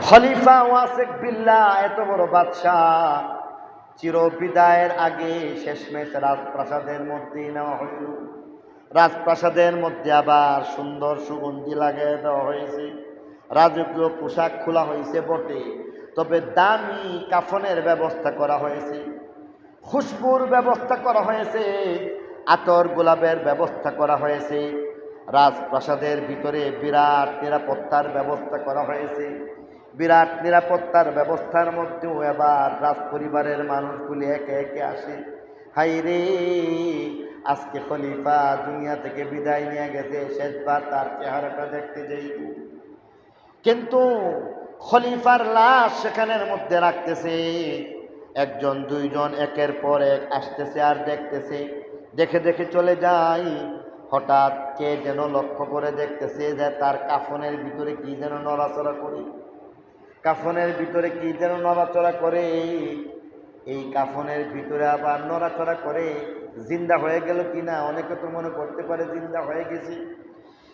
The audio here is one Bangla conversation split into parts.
খলিফা ওয়াসিক বিল্লাহ এত বড় বাদশাহ চির বিদায়ের আগে শেষমেশ রাজপ্রাসাদের মধ্যে নেওয়া হইল। রাজপ্রাসাদের মধ্যে আবার সুন্দর সুগন্ধি লাগিয়ে দেওয়া হয়েছে, রাজকীয় পোশাক খোলা হয়েছে বটে, তবে দামি কাফনের ব্যবস্থা করা হয়েছে, খুশবুর ব্যবস্থা করা হয়েছে, আতর গোলাপের ব্যবস্থা করা হয়েছে। রাজপ্রাসাদের ভিতরে বিরাট নিরাপত্তার ব্যবস্থা করা হয়েছে। বিরাট নিরাপত্তার ব্যবস্থার মধ্যেও এবার রাজ পরিবারের মানুষগুলি একে একে আসে। হাই রে, আজকে খলিফা দুনিয়া থেকে বিদায় নিয়ে গেছে, শেষবার তার চেহারাটা দেখতে যাই। কিন্তু খলিফার লাশ সেখানের মধ্যে রাখতেছে, একজন দুইজন একের পর এক আসতেছে আর দেখতেছে, দেখে দেখে চলে যায়। হঠাৎ কে যেন লক্ষ্য করে দেখতেছে যে তার কাফনের ভিতরে কি যেন নড়াচড়া করে, কাফনের ভিতরে কি যেন নড়াচড়া করে। এই কাফনের ভিতরে আবার নড়াচড়া করে, জিন্দা হয়ে গেল কিনা অনেকে তো মনে করতে পারে জিন্দা হয়ে গেছে।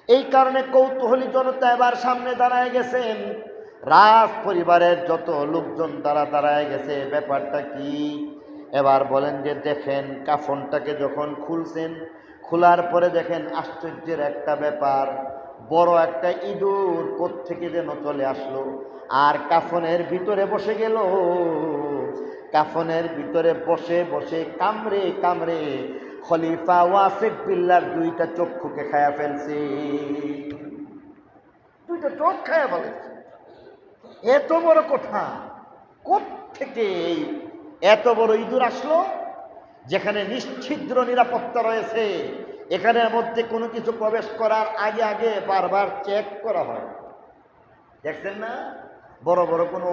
এই কারণে কৌতূহলী জনতা এবার সামনে দাঁড়ায় গেছেন, রাজ পরিবারের যত লোকজন দাঁড়ায় গেছে, ব্যাপারটা কি এবার বলেন যে দেখেন কাফনটাকে যখন খুলছেন, খোলার পরে দেখেন আশ্চর্যের একটা ব্যাপার, বড় একটা ইঁদুর কোত্থেকে যেন চলে আসলো আর কাফনের ভিতরে বসে গেল। কাফনের ভিতরে বসে বসে কামড়ে কামড়ে খলিফা ওয়াসিক বিল্লাহর দুইটা চক্ষুকে খায়া ফেলছে, দুইটা চোখ খায়া ফেলেছে। এত বড় কথা, কোত্থেকে এত বড় ইঁদুর আসলো যেখানে নিশ্ছিদ্র নিরাপত্তা রয়েছে, এখানের মধ্যে কোনো কিছু প্রবেশ করার আগে আগে বারবার চেক করা হয়। দেখছেন না, বড় বড় কোনো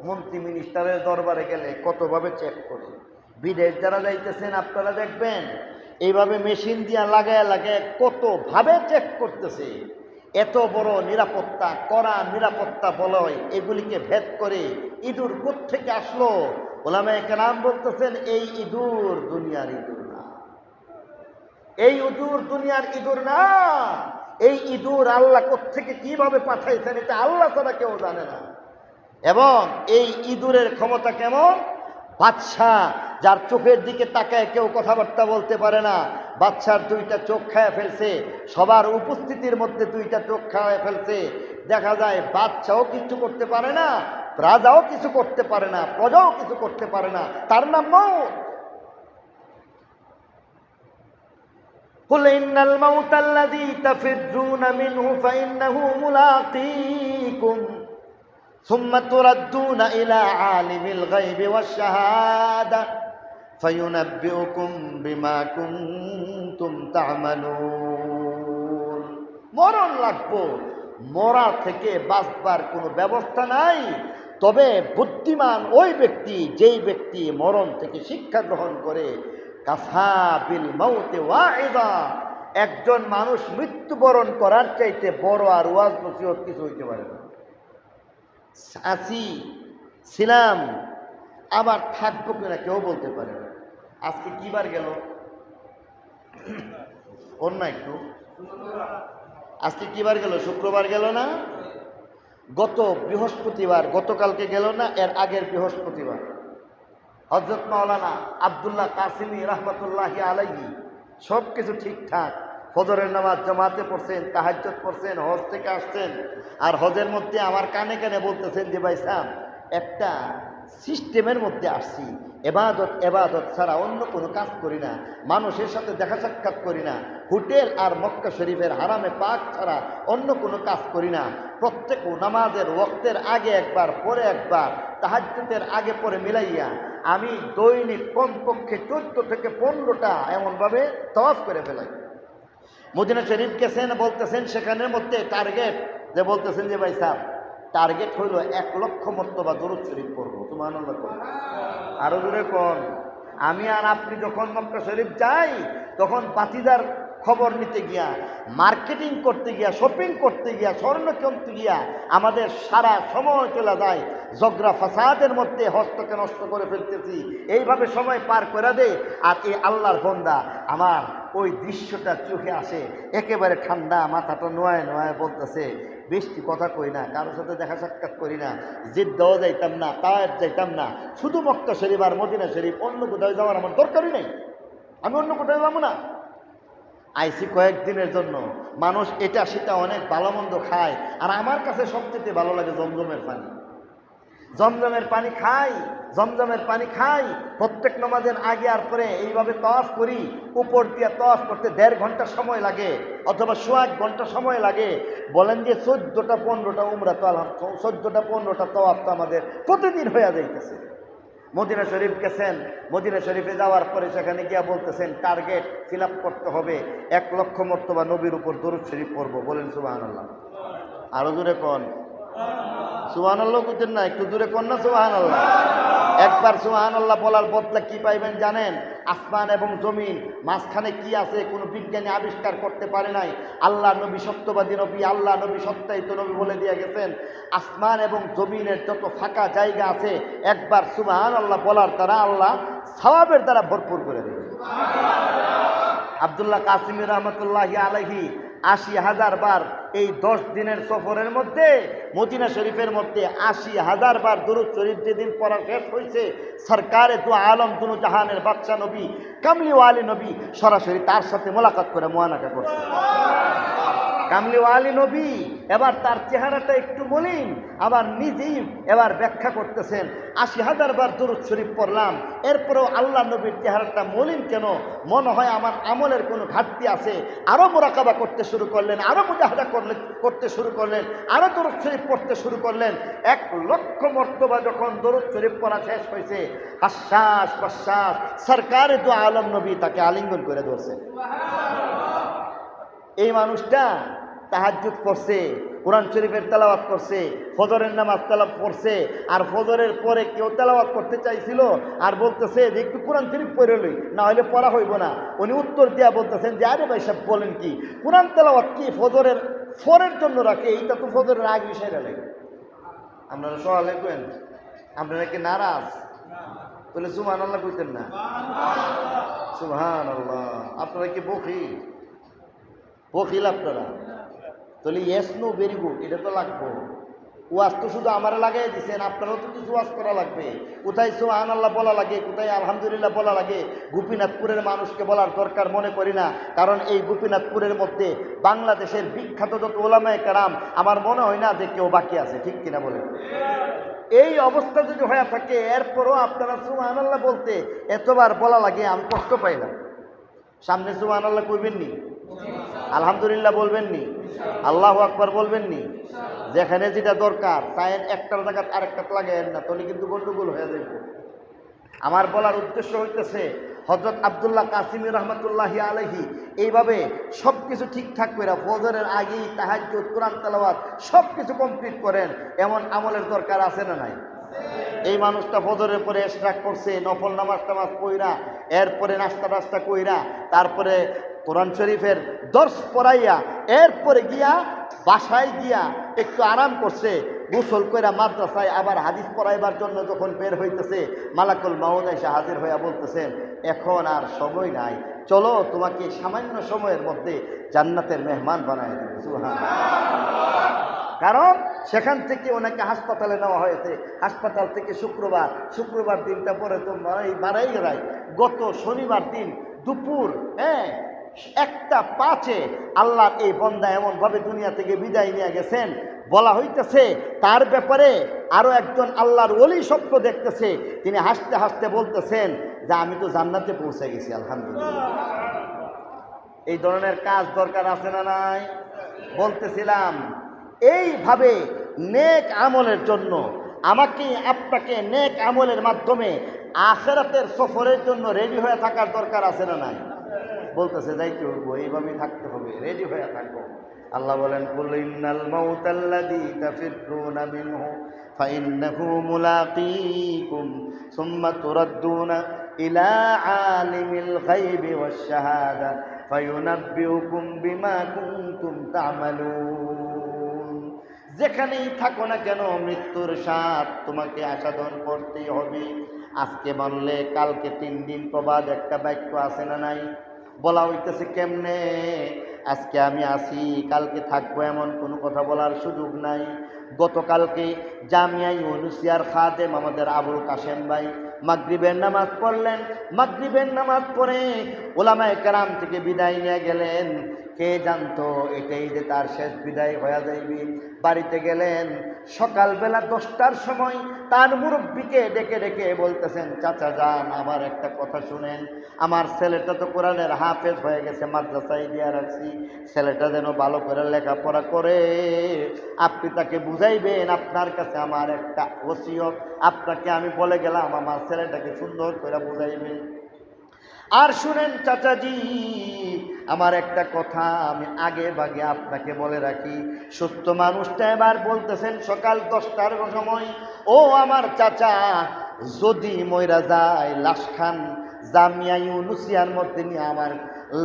মন্ত্রী মিনিস্টারের দরবারে গেলে কতভাবে চেক করে। বিদেশ যারা যাইতেছেন আপনারা দেখবেন এইভাবে মেশিন দিয়া লাগায় লাগায় কতভাবে চেক করতেছে। এত বড় নিরাপত্তা, কড়া নিরাপত্তা বলয়, এগুলিকে ভেদ করে ইঁদুর কোত্থেকে আসলো? ওলামায়ে কেরাম বলতেছেন এই ইঁদুর দুনিয়ার ইঁদুর না, এই ইঁদুর দুনিয়ার ইঁদুর না, এই ইঁদুর আল্লাহ কোত্থেকে কিভাবে পাঠাইছেন এটা আল্লাহ ছাড়া কেউ জানে না। এবং এই ইঁদুরের ক্ষমতা কেমন, বাদশাহ যার চোখের দিকে তাকায় কেউ কথাবার্তা বলতে পারে না, বাদশার দুইটা চোখ খায় ফেলছে, সবার উপস্থিতির মধ্যে দুইটা চোখ খাওয়ায় ফেলছে। দেখা যায় বাদশাও কিছু করতে পারে না, রাজাও কিছু করতে পারে না, প্রজাও কিছু করতে পারে না, তার নাম মউত। কুল ইন্নাল মাউতা আল্লাযী তাফিররুনা মিনহু ফাইন্নাহু মুলাকীকুম সুম্মা তুরাদ্দুনা ইলা আলিমিল গায়বি ওয়াশ শাহাদা ফায়ুনাব্বিউকুম বিমা কুনতুম তা'মালুন। মরণ লাগবো, মরা থেকে বাঁচবার কোনো ব্যবস্থা নাই। তবে বুদ্ধিমান ওই ব্যক্তি যেই ব্যক্তি মরণ থেকে শিক্ষা গ্রহণ করে। কাফা বিল মাউতি ওয়াইদা, একজন মানুষ মৃত্যুবরণ করার চাইতে বড় আর ওয়াজ নসিহত কিছু হইতে পারে না। ছিলাম আবার থাকবো কিনা কেউ বলতে পারে না। আজকে কি বার গেল, ওর না একটু, আজকে কি বার গেল? শুক্রবার গেল না? গত বৃহস্পতিবার, গতকালকে গেল না, এর আগের বৃহস্পতিবার হযরত মাওলানা আব্দুল্লাহ কাসিমি রহমতুল্লাহি আলাইহি সব কিছু ঠিকঠাক, ফজরের নামাজ জামাতে পড়ছেন, তাহাজ্জুদ পড়ছেন, হজ থেকে আসছেন, আর হজের মধ্যে আমার কানে কানে বলতেছেন যে ভাই সাহেব একটা সিস্টেমের মধ্যে আসছি, এবাদত ছাড়া অন্য কোনো কাজ করি না, মানুষের সাথে দেখা সাক্ষাৎ করি না, হোটেল আর মক্কা শরীফের হারামে পাক ছাড়া অন্য কোনো কাজ করি না, প্রত্যেক নামাজের ওয়াক্তের আগে একবার পরে একবার, তাহাজ্জুদের আগে পরে মিলাইয়া আমি দৈনিক কমপক্ষে 14 থেকে 15টা এমনভাবে তাওয়াফ করে ফেলাই। মদিনা শরীফ গেছেন, বলতেছেন সেখানের মধ্যে টার্গেট যে বলতেছেন যে ভাই সাহেব টার্গেট হইল 1 লক্ষ মর্তবা দরুদ শরীফ পড়বো। সুবহানাল্লাহ কোন, আরো জোরে কোন। আমি আর আপনি যখন মক্কা শরীফ যাই তখন বাতিদার খবর নিতে গিয়া, মার্কেটিং করতে গিয়া, শপিং করতে গিয়া, স্বর্ণ কিনতে গিয়া আমাদের সারা সময় চলে যায় ঝগড়া ফাসাদের মধ্যে, হস্তকে নষ্ট করে ফেলতেছি, এইভাবে সময় পার করে দেয়। আর এই আল্লাহর বান্দা আমার ওই দৃশ্যটা চোখে আসে, একেবারে ঠান্ডা মাথাটা নোয়ায় নোয়ায় বলতেছে বেশি কথা কই না, কারোর সাথে দেখা সাক্ষাৎ করি না, জিদ্দাও যাইতাম না, তায়েফ যাইতাম না, শুধু মক্কা শরীফ আর মদিনা শরীফ, অন্য কোথাও যাওয়ার আমার দরকারই নেই, আমি অন্য কোথাও যাবো না। আইসি কয়েকদিনের জন্য। মানুষ এটা সেটা অনেক ভালো মন্দ খায়, আর আমার কাছে সবচেয়ে ভালো লাগে জমজমের পানি। জমজমের পানি খাই, জমজমের পানি খাই প্রত্যেক নামাজের আগে আর পরে, এইভাবে তওয়াফ করি। উপর দিয়ে তওয়াফ করতে 1.5 ঘন্টা সময় লাগে, অথবা 1.25 ঘন্টা সময় লাগে। বলেন যে 14টা 15টা উমরা তো 14টা 15টা তওয়াফ তো আমাদের প্রতিদিন হয়ে যাইতেছে। মদিনা শরীফ গেছেন, মদিনা শরীফে যাওয়ার পরে সেখানে গিয়া বলতেছেন টার্গেট ফিল আপ করতে হবে, 1 লক্ষ মর্তবা নবীর উপর দরুদ শরীফ পড়বো। বলেন সুবহানাল্লাহ। আরো জোরে কোন সুবহানাল্লাহ, বুঝছেন না? একটু জোরে কোন না সুবহানাল্লাহ। একবার সুবহানাল্লাহ বলার বদলা কি পাইবেন জানেন? আসমান এবং জমিন মাঝখানে কি আছে কোনো বিজ্ঞানী আবিষ্কার করতে পারে নাই। আল্লাহ নবী সত্যবাদী নবী, আল্লাহ নবী সত্যায়িত নবী বলে দিয়ে গেছেন, আসমান এবং জমিনের যত ফাঁকা জায়গা আছে একবার সুবহানাল্লাহ বলার দ্বারা আল্লাহ সওয়াবের দ্বারা ভরপুর করে দেবে। আব্দুল্লাহ কাসিমি রহমতুল্লাহি আলাইহি 80,000 বার এই 10 দিনের সফরের মধ্যে মদিনা শরীফের মধ্যে 80,000 বার দুরূদ শরীফ যেদিন পড়া শেষ হয়েছে, সরকারে দু আলম দুনু জাহানের বাদশা নবী কামলিওয়ালি নবী সরাসরি তার সাথে মোলাকাত করে মুআনাকা করছে। কামলিওয়ালি নবী এবার তার চেহারাটা একটু মলিন, আবার নিজেই এবার ব্যাখ্যা করতেছেন 80,000 বার দুরূদ শরীফ পড়লাম, এরপরেও আল্লাহ নবীর চেহারাটা মলিন কেন? মনে হয় আমার আমলের কোনো ঘাটতি আছে। আরও মোরাকাবা করতে শুরু করলেন, আরও মুজাহাদা করতে শুরু করলেন, আরও দরুদ শরীফ পড়তে শুরু করলেন। 1 লক্ষ মর্তবা যখন দরুদ শরীফ পড়া শেষ হয়েছে, আশ্বাস প্রশ্বাস সরকারে দু আলম নবী তাকে আলিঙ্গন করে ধরছে। এই মানুষটা তাহাজ্জুদ করছে, কোরআন শরীফের তেলাওয়াত করছে, ফজরের নামাজ তেলাওয়াত করছে, আর ফজরের পরে কেউ তেলাওয়াত করতে চাইছিল আর বলতেছে যে একটু কোরআন শরীফ পড়ে লই, না হলে পড়া হইব না। উনি উত্তর দিয়া বলতেছেন যে আরে ভাই সাহেব বলেন কি, কোরআন তেলাওয়াত কি ফজরের ফরের জন্য রাখে? এইটা তো ফজরের আগে সেরে লাগে। আপনারা সওয়াল করেন, আপনারা কি নারাজ? বলে সুবহানাল্লাহ কইতেন না? সুবহানাল্লাহ। আপনারা কি বখিল? বখিল আপনারা? তাহলে ইয়েস নো ভেরি গুড, এটা তো লাগবো। ওয়াজ তো শুধু আমারে লাগাই দিচ্ছেন, আপনারাও তো কিছু ওয়াজ করা লাগবে। কোথায় সুবহানাল্লাহ বলা লাগে, কোথায় আলহামদুলিল্লাহ বলা লাগে, গোপীনাথপুরের মানুষকে বলার দরকার মনে করি না। কারণ এই গোপীনাথপুরের মধ্যে বাংলাদেশের বিখ্যাত যত ওলামায়ে কেরাম, আমার মনে হয় না যে কেউ বাকি আছে, ঠিক কিনা বলেন? এই অবস্থা যদি হয়ে থাকে, এরপরও আপনারা সুবহানাল্লাহ বলতে এতবার বলা লাগে, আমি কষ্ট পাই না। সামনে সুবহানাল্লাহ কইবেন নি? আলহামদুলিল্লাহ বলবেন নি? আল্লাহু আকবার বলবেন নি? যেখানে যেটা দরকার চায়ের একটার জায়গা আরেকটা লাগাইয়েন না, তাহলে কিন্তু গন্ডগোল হয়ে যাবে। আমার বলার উদ্দেশ্য হইতেছে হযরত আব্দুল্লাহ কাসিমি রহমতুল্লাহি আলাইহি এইভাবে সব কিছু ঠিকঠাক করে ফজরের আগেই তাহাজ্জুদ, কোরআন তেলাওয়াত সব কিছু কমপ্লিট করেন, এমন আমলের দরকার আছে না নাই? এই মানুষটা ফজরের পরে ইশরাক করছে, নফল নামাজ টামাজ কইরা, এরপরে নাস্তা টাস্তা কইরা, তারপরে কোরআন শরীফের দর্শ পড়াইয়া, এরপরে গিয়া বাসায় গিয়া একটু আরাম করছে, গোসল কইরা মাদ্রাসায় আবার হাদিস পড়াইবার জন্য যখন বের হইতেছে, মালাকুল মাউত এসে হাজির হইয়া বলতেছেন এখন আর সময় নাই, চলো তোমাকে সামান্য সময়ের মধ্যে জান্নাতের মেহমান বানায় দেবে। সুবহানাল্লাহ। কারণ সেখান থেকে ওনাকে হাসপাতালে নেওয়া হয়েছে, হাসপাতাল থেকে শুক্রবার দিনটা পরে তো মারাই গেলাই। গত শনিবার দিন দুপুর 1:05 আল্লাহর এই বান্দা এমনভাবে দুনিয়া থেকে বিদায় নিয়ে গেছেন, বলা হইতেছে তার ব্যাপারে আরো একজন আল্লাহর ওলি স্বপ্ন দেখতেছে, তিনি হাসতে হাসতে বলতেছেন যে আমি তো জান্নাতে পৌঁছে গেছি, আলহামদুলিল্লাহ। এই ধরনের কাজ দরকার আছে না নাই? বলতেছিলাম এইভাবে নেক আমলের জন্য আমাকে আপনাকে নেক আমলের মাধ্যমে আখিরাতের সফরের জন্য রেডি হয়ে থাকার দরকার আছে না নাই? বলতেছে যাইতে হইব, এইভাবেই থাকতে হবে, রেডি হয়ে থাকবো। আল্লাহ বলেন কুল ইন্নাল মাউতাল্লাযী তাফিররুনা মিনহু ফাইন্নাহু মুলাকীকুম সুম্মা তুরাদ্দুনা ইলা আলিমিল গায়বি ওয়াশ শাহাদা ফায়ুনাব্বিউকুম বিমা কুনতুম তা'মালুন। যেখানেই থাকো না কেন মৃত্যুর স্বাদ তোমাকে আস্বাদন করতেই হবে। আজকে মানলে কালকে 3 দিন প্রবাদ একটা বাক্য আছে না নাই? বলা হইতেছে কেমনে? আজকে আমি আসি, কালকে থাকবো এমন কোনো কথা বলার সুযোগ নাই। গতকালকে জামিয়া ইউনুসিয়ার খাদেম আমাদের আবুল কাশেম ভাই মাগরিবের নামাজ পড়লেন। মাগরিবের নামাজ পড়ে ওলামায়ে কেরাম থেকে বিদায় নিয়ে গেলেন। কে জানতো এটাই যে তার শেষ বিদায় হয়ে যাইবে। বাড়িতে গেলেন সকালবেলা 10টার সময় তার মুরব্বীকে ডেকে ডেকে বলতেছেন, চাচা যান, আমার একটা কথা শুনেন। আমার ছেলেটা তো কোরআনের হাফেজ হয়ে গেছে, মাদ্রাসায় দিয়ে রাখছি, ছেলেটা যেন ভালো করে লেখাপড়া করে, আপনি তাকে বুঝাইবেন। আপনার কাছে আমার একটা ওসিয়ত, আপনাকে আমি বলে গেলাম, আমার ছেলেটাকে সুন্দর করে বুঝাইবেন। আর শুনেন চাচাজি, আমার একটা কথা আমি আগে ভাগে আপনাকে বলে রাখি। সুস্থ মানুষটা এবার বলতেছেন সকাল 10টার সময়, ও আমার চাচা, যদি মইরা যায় লাশ খান, জামিয়া ইউনুসিয়ার মধ্যে নিয়ে আমার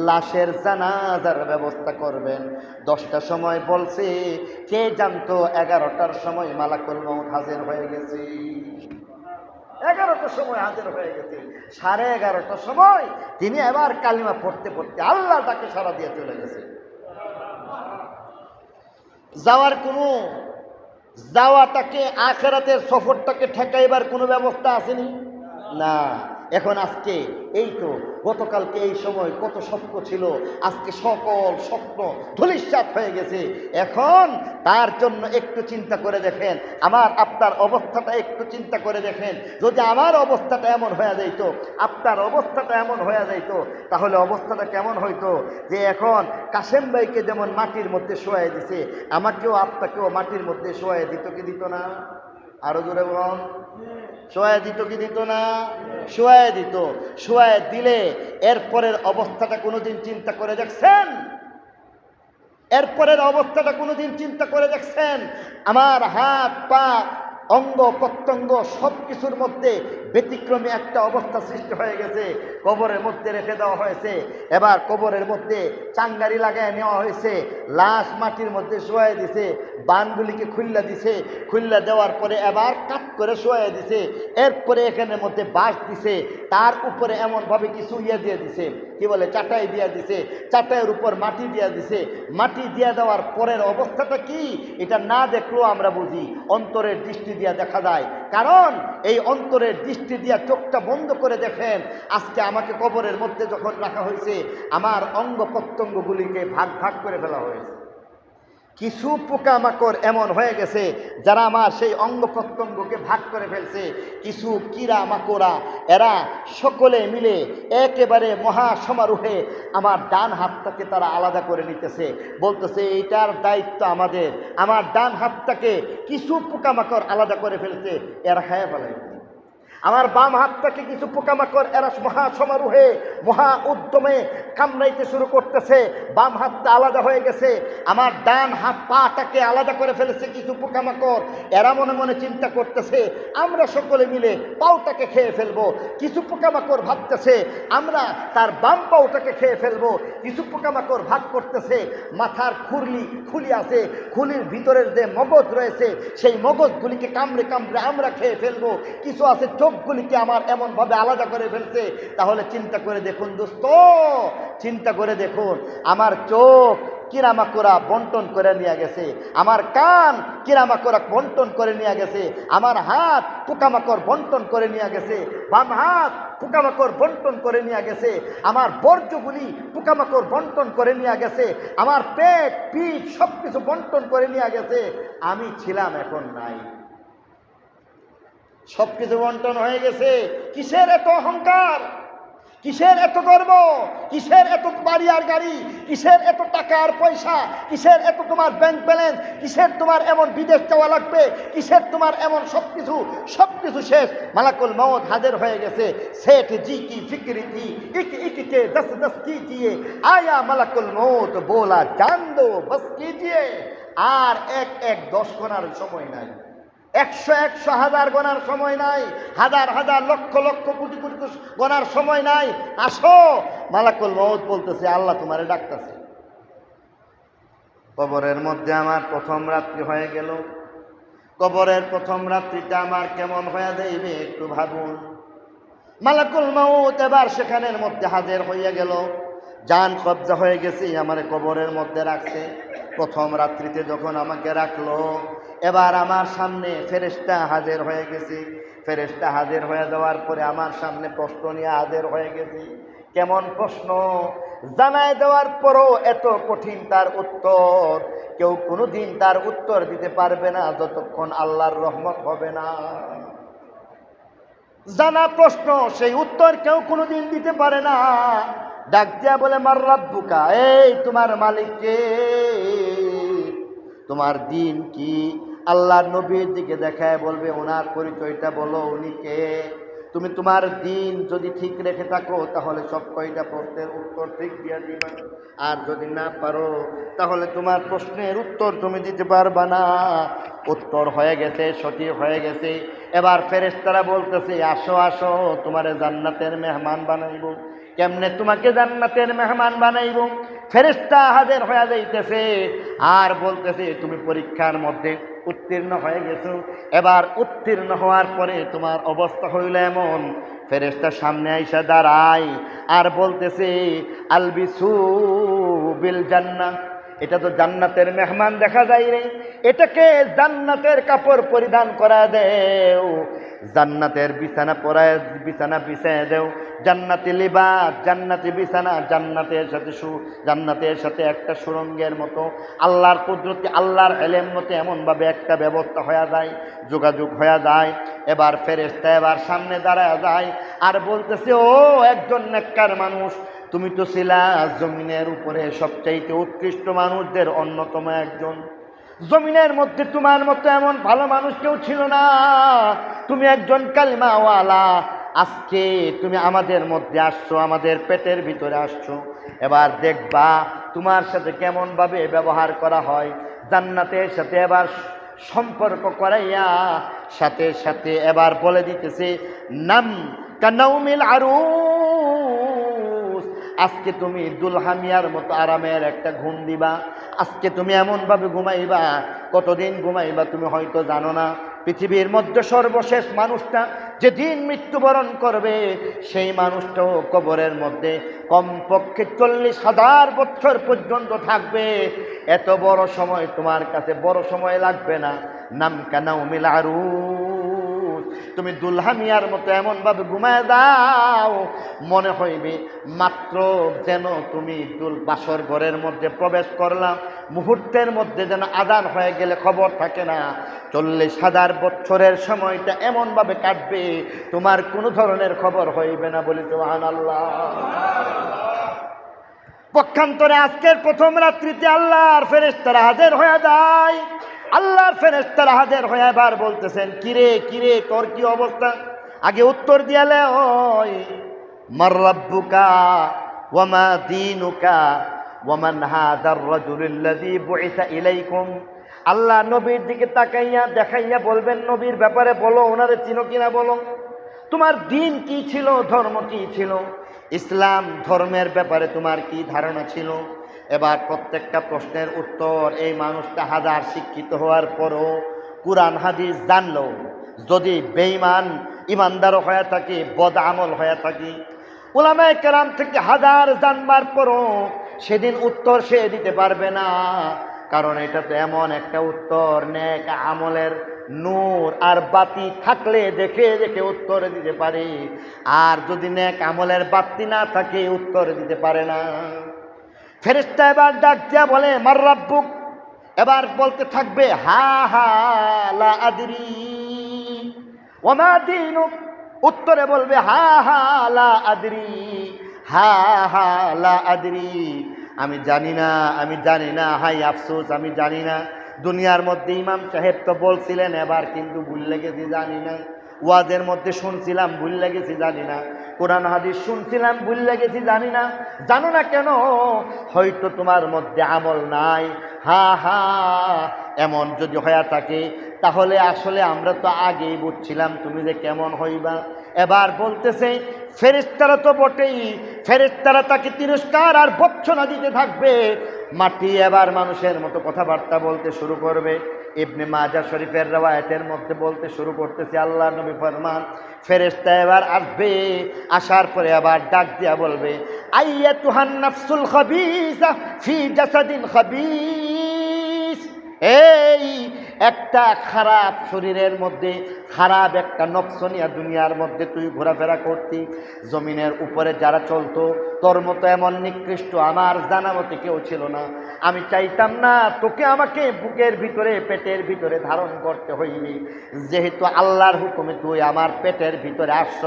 লাশের জানাজার ব্যবস্থা করবেন। 10টার সময় বলছে, কে জানতো 11টার সময় মালাকুল মউত হাজির হয়ে গেছে। 11টার সময় হাজির হয়ে গেছে। 11:30টার সময় তিনি এবার কালিমা পড়তে পড়তে আল্লাহ তাকে সারা দিয়ে চলে গেছে। যাওয়াটাকে আখিরাতের সফরটাকে ঠেকাইবার কোনো ব্যবস্থা আসেনি না। এখন আজকে এই তো গতকালকে এই সময় কত স্বপ্ন ছিল, আজকে সকল স্বপ্ন ধূলিসাৎ হয়ে গেছে। এখন তার জন্য একটু চিন্তা করে দেখেন, আমার আপনার অবস্থাটা একটু চিন্তা করে দেখেন। যদি আমার অবস্থাটা এমন হয়ে যাইতো, আপনার অবস্থাটা এমন হয়ে যাইতো, তাহলে অবস্থাটা কেমন হইতো? যে এখন কাশেম ভাইকে যেমন মাটির মধ্যে শোয়াই দিছে, আমাকেও আপনাকেও মাটির মধ্যে শোয়াই দিত কি দিত না? আরো জোরে বলুন, শোয়ায় দিত কি দিত না? শোয়ায় দিত। শোয়ায় দিলে এরপরের অবস্থাটা কোনোদিন চিন্তা করে দেখছেন? এরপরের অবস্থাটা কোনোদিন চিন্তা করে দেখছেন? আমার হাত পা অঙ্গ প্রত্যঙ্গ সব কিছুর মধ্যে ব্যতিক্রমী একটা অবস্থা সৃষ্টি হয়ে গেছে। কবরের মধ্যে রেখে দেওয়া হয়েছে। এবার কবরের মধ্যে চাঙ্গারি লাগায় নেওয়া হয়েছে, লাশ মাটির মধ্যে শোয়াই দিছে, বানগুলিকে খুল্লা দিছে, খুল্লা দেওয়ার পরে এবার কাট করে শোয়াই দিছে। এরপরে এখানের মধ্যে বাঁশ দিছে, তার উপরে এমনভাবে কিছু দিয়ে দিছে, কি বলে, চাটাই দিয়ে দিছে, চাটাইয়ের উপর মাটি দিয়ে দিছে। মাটি দিয়ে দেওয়ার পরের অবস্থাটা কি, এটা না দেখলেও আমরা বুঝি, অন্তরের দৃষ্টি দিয়ে দেখা যায়। কারণ এই অন্তরের দৃষ্টি দিয়ে চোখটা বন্ধ করে দেখেন, আজকে আমাকে কবরের মধ্যে যখন রাখা হয়েছে, আমার অঙ্গ প্রত্যঙ্গগুলিকে ভাগ ভাগ করে ফেলা হয়েছে। কিছু পোকামাকড় এমন হয়ে গেছে যারা আমার সেই অঙ্গ প্রত্যঙ্গকে ভাগ করে ফেলছে। কিছু কীরা মাকড়া, এরা সকলে মিলে একেবারে মহা সমারোহে আমার ডান হাতটাকে তারা আলাদা করে নিতেছে, বলতেছে এইটার দায়িত্ব আমাদের। আমার ডান হাতটাকে কিছু পোকামাকড় আলাদা করে ফেলছে, এরা খায় ফেলে। আমার বাম হাতটাকে কিছু পোকামাকড় এরা মহা সমারোহে মহা উদ্যমে কামড়াইতে শুরু করতেছে, বাম হাতটা আলাদা হয়ে গেছে। আমার ডান হাত পাটাকে আলাদা করে ফেলেছে কিছু পোকামাকড়, এরা মনে মনে চিন্তা করতেছে আমরা সকলে মিলে পাউটাকে খেয়ে ফেলবো। কিছু পোকামাকড় ভাবতেছে আমরা তার বাম পাউটাকে খেয়ে ফেলবো। কিছু পোকামাকড় ভাগ করতেছে মাথার খুলি আছে, খুলির ভিতরের যে মগজ রয়েছে সেই মগজগুলিকে কামড়ে কামড়ে আমরা খেয়ে ফেলবো। কিছু আছে চোখগুলিকে আমার এমনভাবে আলাদা করে ফেলছে। তাহলে চিন্তা করে দেখুন দোস্ত, চিন্তা করে দেখুন, আমার চোখ কিরামাকড়া বন্টন করে নিয়ে গেছে, আমার কান কিরামাকড়া বন্টন করে নিয়ে গেছে, আমার হাত পোকামাকড় বন্টন করে নিয়ে গেছে, বাম হাত পোকামাকড় বন্টন করে নিয়ে গেছে, আমার বর্জ্যগুলি পোকামাকড় বন্টন করে নিয়ে গেছে, আমার পেট পিঠ সব কিছু বন্টন করে নিয়ে গেছে। আমি ছিলাম, এখন নাই, সবকিছু বন্টন হয়ে গেছে। কিসের এত অহংকার, কিসের এত গর্ব, কিসের এত বাড়ি আর গাড়ি, কিসের এত টাকা আর পয়সা, কিসের এত তোমার ব্যাংক ব্যালেন্স, কিসের তোমার এমন বিদেশ যাওয়া লাগবে, কিসের তোমার এমন সবকিছু শেষ। মালাকুল মউত হাজির হয়ে গেছে। সেठ जी की फिक्र थी एक एक के 10 कीजिए, आया मलकुल मौत बोला जान दो बस कीजिए। আর এক 10 গোনার সময় নাই, 100 হাজার গোনার সময় নাই, হাজার হাজার লক্ষ লক্ষ কোটি কোটি গোনার সময় নাই। আসো, মালাকুল মউত বলতেছে আল্লাহ তোমারে ডাকতেছে। কবরের মধ্যে আমার প্রথম রাত্রি হয়ে গেল। কবরের প্রথম রাত্রিটা আমার কেমন হয়ে যাইবে একটু ভাবুন। মালাকুল মউত এবার সেখানের মধ্যে হাজির হইয়া গেল। জান কবজা হয়ে গেছি, আমার কবরের মধ্যে রাখছে। প্রথম রাত্রিতে যখন আমাকে রাখলো, এবার আমার সামনে ফেরেশতা হাজির হয়ে গেছি। ফেরেশতা হাজির হয়ে যাওয়ার পরে আমার সামনে প্রশ্ন নিয়ে হাজির হয়ে গেছি। কেমন প্রশ্ন! জানায় দেওয়ার পরও এত কঠিন তার উত্তর, কেউ কোনোদিন তার উত্তর দিতে পারবে না যতক্ষণ আল্লাহর রহমত হবে না। জানা প্রশ্ন, সেই উত্তর কেউ কোনোদিন দিতে পারে না। ডাক দিয়া বলে, মার রাব্বুকা, এই তোমার মালিক কে? তোমার দিন কি? আল্লাহর নবীর দিকে দেখায় বলবে, ওনার পরিচয়টা বলো, উনি কে? তুমি তোমার দিন যদি ঠিক রেখে থাকো তাহলে সব কয়টা প্রশ্নের উত্তর ঠিক দিয়ে দিবা, আর যদি না পারো তাহলে তোমার প্রশ্নের উত্তর তুমি দিতে পারবা না। উত্তর হয়ে গেছে, সঠিক হয়ে গেছে। এবার ফেরেশতারা বলতেছে, আসো আসো, তোমারে জান্নাতের মেহমান বানাইব। কেমনে তোমাকে জান্নাতের মেহমান বানাইব? ফেরেশতা হাজির হয়ে যাইতেছে আর বলতেছে, তুমি পরীক্ষার মধ্যে উত্তীর্ণ হয়ে গেছো। এবার উত্তীর্ণ হওয়ার পরে তোমার অবস্থা হইল এমন, ফেরেশতা সামনে আইসা দাঁড়ায় আর বলতেছে, আলবিসু বিল জান্নাহ। এটা তো জান্নাতের মেহমান দেখা যায় রে, এটাকে জান্নাতের কাপড় পরিধান করা দেও, জান্নাতের বিছানা পরায়, বিছানা বিছায় দেও, জান্নাতি লিবাস, জান্নাতি বিছানা, জান্নাতের সাথে একটা সুরঙ্গের মতো আল্লাহর কুদরতি, আল্লাহর ইলম মতো এমনভাবে একটা ব্যবস্থা হয়ে যায়, যোগাযোগ হয়ে যায়। এবার ফেরেশতা এবার সামনে দাঁড়ায় যায় আর বলতেছে, ও একজন নেককার মানুষ, তুমি তো ছিলা জমিনের উপরে সবচাইতে উৎকৃষ্ট মানুষদের অন্যতম একজন। জমিনের মধ্যে তোমার মতো এমন ভালো মানুষ কেউ ছিল না, তুমি একজন কালিমাওয়ালা। আজকে তুমি আমাদের মধ্যে আসছো, আমাদের পেটের ভিতরে আসছো, এবার দেখবা তোমার সাথে কেমন ভাবে ব্যবহার করা হয়। জান্নাতের সাথে এবার সম্পর্ক করাইয়া সাথে সাথে এবার বলে দিতেছে, নাম কানাউমিল আরুস, আজকে তুমি দুলহামিয়ার মতো আরামের একটা ঘুম দিবা। আজকে তুমি এমনভাবে ঘুমাইবা, কতদিন ঘুমাইবা তুমি হয়তো জানো না। পৃথিবীর মধ্যে সর্বশেষ মানুষটা যেদিন মৃত্যুবরণ করবে, সেই মানুষটাও কবরের মধ্যে কমপক্ষে 40,000 বছর পর্যন্ত থাকবে। এত বড় সময় তোমার কাছে বড় সময় লাগবে না। নাম কানাউমিল আরুস, তুমি দুলহামিয়ার মতো এমনভাবে ঘুমায় দাও, মনে হইবে মাত্র যেন তুমি বাসর ঘরের মধ্যে প্রবেশ করলাম, মুহূর্তের মধ্যে যেন আযান হয়ে গেলে খবর থাকে না। 40,000 বছরের সময়টা এমনভাবে কাটবে, তোমার কোনো ধরনের খবর হইবে না। বলি সুবহানাল্লাহ। পক্ষান্তরে আজকের প্রথম রাত্রিতে আল্লাহর ফেরেশতারা হাজির হয়ে যায়। আল্লাহর ফেরেশতারা হাজির হয়ে এবার বলতেছেন, কিরে কিরে, তোর কি অবস্থা? আগে উত্তর দিয়ালে, ওই মার রাব্বুকা ওয়া মা দীনুকা ওয়া মান হাদার রাজুলুল্লাযী বুইসা ইলাইকুম। আল্লাহ নবীর দিকে তাকাইয়া দেখাইয়া বলবেন, নবীর ব্যাপারে বলো, ওনারে চিনো কিনা বলো, তোমার দিন কি ছিল, ধর্ম কি ছিল, ইসলাম ধর্মের ব্যাপারে তোমার কি ধারণা ছিল। এবার প্রত্যেকটা প্রশ্নের উত্তর এই মানুষটা হাজার শিক্ষিত হওয়ার পরও কুরআন হাদিস জানলো, যদি বেঈমান ইমানদারও হয়ে থাকে, বদ আমল হয়ে থাকে, উলামায়ে কেরাম থেকে হাজার জানবার পরও সেদিন উত্তর সে দিতে পারবে না। কারণ এটা তো এমন একটা উত্তর, নেক আমলের নূর আর বাতি থাকলে দেখে দেখে উত্তর দিতে পারে, আর যদি নেক আমলের বাতি না থাকে উত্তর দিতে পারে না। ফেরেশতা এবার ডাক দিয়া বলে, মার রাব্বুক। এবার বলতে থাকবে, হা হা লা আদরি ওয়া মা দীনুক। উত্তরে বলবে, হা হা লা আদরি, হা হা লা আদরি, আমি জানি না, আমি জানি না, হাই আফসোস, আমি জানি না। দুনিয়ার মধ্যে ইমাম সাহেব তো বলছিলেন, এবার কিন্তু ভুলে গেছি, জানি না। ওয়াজের মধ্যে শুনছিলাম, ভুলে গেছি, জানি না। কোরআন হাদিস শুনছিলাম, ভুলে গেছি, জানি না। জানো না কেন? হয়তো তোমার মধ্যে আমল নাই। হা হা, এমন যদি হয়ে থাকে তাহলে আসলে আমরা তো আগেই বুঝছিলাম তুমি যে কেমন হইবা। এবার বলতেছে, ফেরেশতারা তো বটেই, ফেরেশতারা তাকে তিরস্কার আর ভর্ৎসনা দিতে থাকবে। মাটি এবার মানুষের মতো কথাবার্তা বলতে শুরু করবে। ইবনে মাজাহ শরীফের রওয়ায়াতের মধ্যে বলতে শুরু করতেছে, আল্লাহ নবী ফরমান, ফেরেশতা এবার আসবে, আসার পরে আবার ডাক দিয়া বলবে, আইয়াতুহান নাফসুল খাবিসা ফি জাসাদিন খাবিস। এই একটা খারাপ শরীরের মধ্যে খারাপ একটা নফস নিয়া দুনিয়ার মধ্যে তুই ঘোরাফেরা করতি, জমিনের উপরে যারা চলতো তোর মতো এমন নিকৃষ্ট আমার জানা মতে কেউ ছিল না। আমি চাইতাম না তোকে আমাকে বুকের ভিতরে পেটের ভিতরে ধারণ করতে হইবে, যেহেতু আল্লাহর হুকুমে তুই আমার পেটের ভিতরে আসছ,